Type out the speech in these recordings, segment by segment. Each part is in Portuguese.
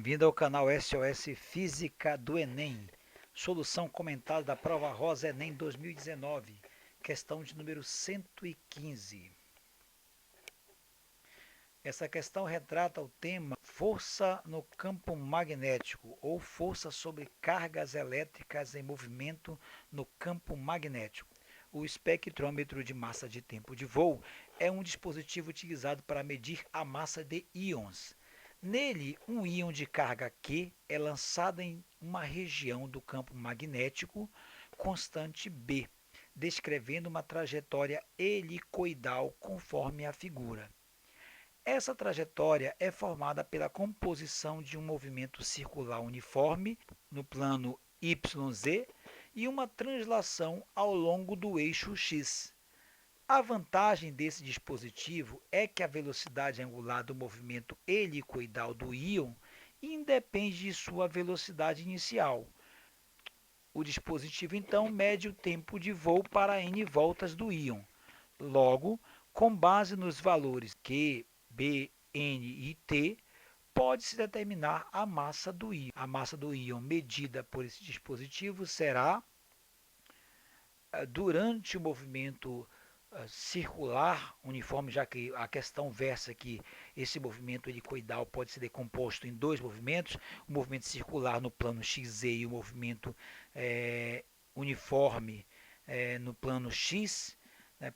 Bem-vindo ao canal SOS Física do Enem. Solução comentada da prova rosa Enem 2019, questão de número 115. Essa questão retrata o tema força no campo magnético ou força sobre cargas elétricas em movimento no campo magnético. O espectrômetro de massa de tempo de voo é um dispositivo utilizado para medir a massa de íons. Nele, um íon de carga Q é lançado em uma região do campo magnético constante B, descrevendo uma trajetória helicoidal conforme a figura. Essa trajetória é formada pela composição de um movimento circular uniforme no plano YZ e uma translação ao longo do eixo X. A vantagem desse dispositivo é que a velocidade angular do movimento helicoidal do íon independe de sua velocidade inicial. O dispositivo então mede o tempo de voo para n voltas do íon. Logo, com base nos valores Q, B, N e T, pode-se determinar a massa do íon. A massa do íon medida por esse dispositivo será, durante o movimento circular uniforme, já que a questão versa que esse movimento helicoidal pode ser decomposto em dois movimentos, o movimento circular no plano XZ e o movimento uniforme no plano X.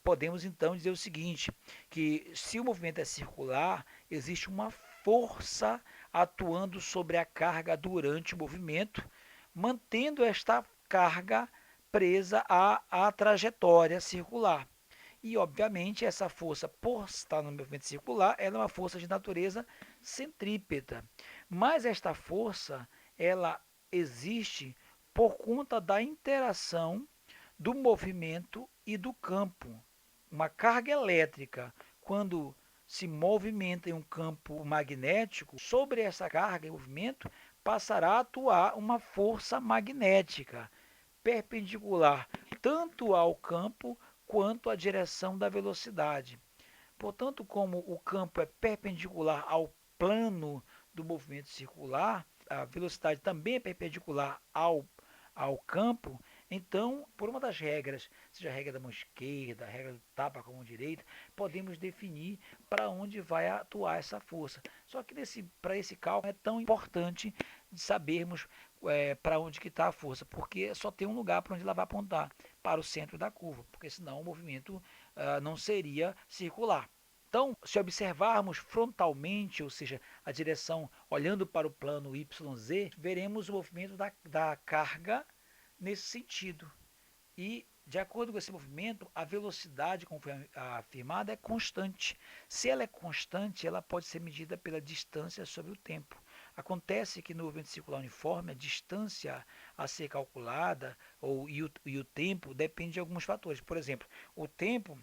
Podemos então dizer o seguinte, que se o movimento é circular, existe uma força atuando sobre a carga durante o movimento, mantendo esta carga presa à trajetória circular. E, obviamente, essa força, por estar no movimento circular, ela é uma força de natureza centrípeta. Mas esta força, ela existe por conta da interação do movimento e do campo. Uma carga elétrica, quando se movimenta em um campo magnético, sobre essa carga em movimento passará a atuar uma força magnética perpendicular tanto ao campo quanto à direção da velocidade. Portanto, como o campo é perpendicular ao plano do movimento circular, a velocidade também é perpendicular ao campo, então, por uma das regras, seja a regra da mão esquerda, a regra do tapa com a mão direita, podemos definir para onde vai atuar essa força. Só que para esse cálculo é tão importante de sabermos para onde que está a força, porque só tem um lugar para onde ela vai apontar, para o centro da curva, porque senão o movimento não seria circular. Então, se observarmos frontalmente, ou seja, a direção olhando para o plano YZ, veremos o movimento da carga nesse sentido. E, de acordo com esse movimento, a velocidade, como foi afirmado, é constante. Se ela é constante, ela pode ser medida pela distância sobre o tempo. Acontece que no movimento circular uniforme, a distância a ser calculada e o tempo depende de alguns fatores. Por exemplo, o tempo,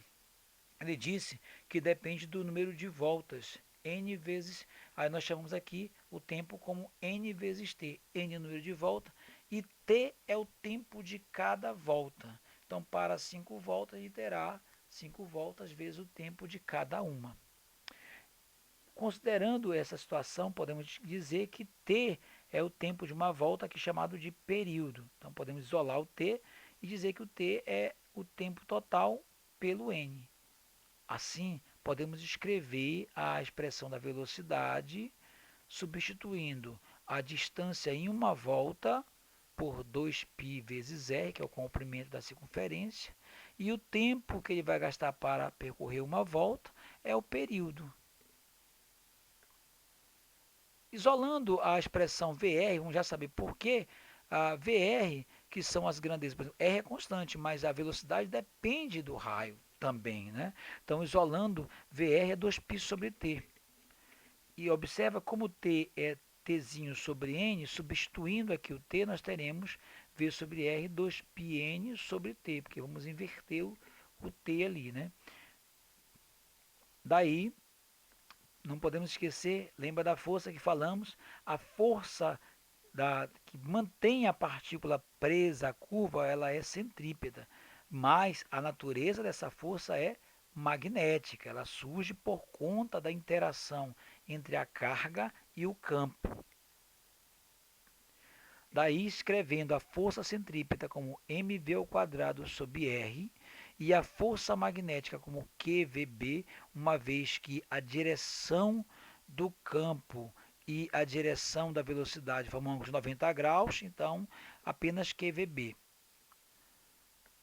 ele disse que depende do número de voltas, n vezes, aí nós chamamos aqui o tempo como n vezes t. N é o número de volta e t é o tempo de cada volta. Então, para 5 voltas, ele terá 5 voltas vezes o tempo de cada uma. Considerando essa situação, podemos dizer que t é o tempo de uma volta, que é chamado de período. Então, podemos isolar o t e dizer que o t é o tempo total pelo n. Assim, podemos escrever a expressão da velocidade substituindo a distância em uma volta por 2π vezes r, que é o comprimento da circunferência, e o tempo que ele vai gastar para percorrer uma volta é o período. Isolando a expressão VR, vamos já saber por quê. A VR, que são as grandezas, por exemplo, R é constante, mas a velocidade depende do raio também, né? Então, isolando, VR é 2π sobre t. E observa como t é tzinho sobre n, substituindo aqui o t, nós teremos v sobre r 2πn sobre t, porque vamos inverter o t ali, né? Daí, não podemos esquecer, lembra da força que falamos, a força que mantém a partícula presa à curva, ela é centrípeta, mas a natureza dessa força é magnética, ela surge por conta da interação entre a carga e o campo. Daí, escrevendo a força centrípeta como mv² sobre r e a força magnética como QVB, uma vez que a direção do campo e a direção da velocidade formam ângulos de 90 graus, então apenas QVB.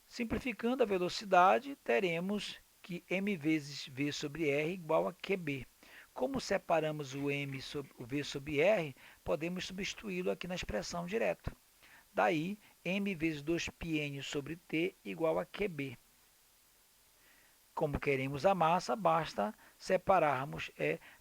Simplificando a velocidade, teremos que m vezes v sobre r igual a QB. Como separamos o v sobre r, podemos substituí-lo aqui na expressão direto. Daí, m vezes 2πn sobre t igual a QB. Como queremos a massa, basta separarmos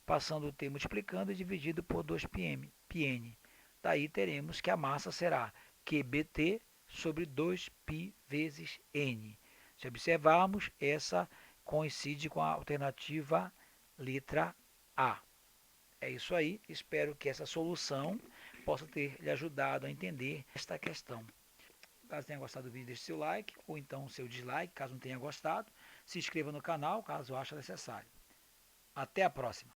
passando o t multiplicando e dividido por 2πn. Daí teremos que a massa será QBT sobre 2π vezes n. Se observarmos, essa coincide com a alternativa letra A. É isso aí, espero que essa solução possa ter lhe ajudado a entender esta questão. Caso tenha gostado do vídeo, deixe seu like ou então seu dislike, caso não tenha gostado. Se inscreva no canal, caso ache necessário. Até a próxima!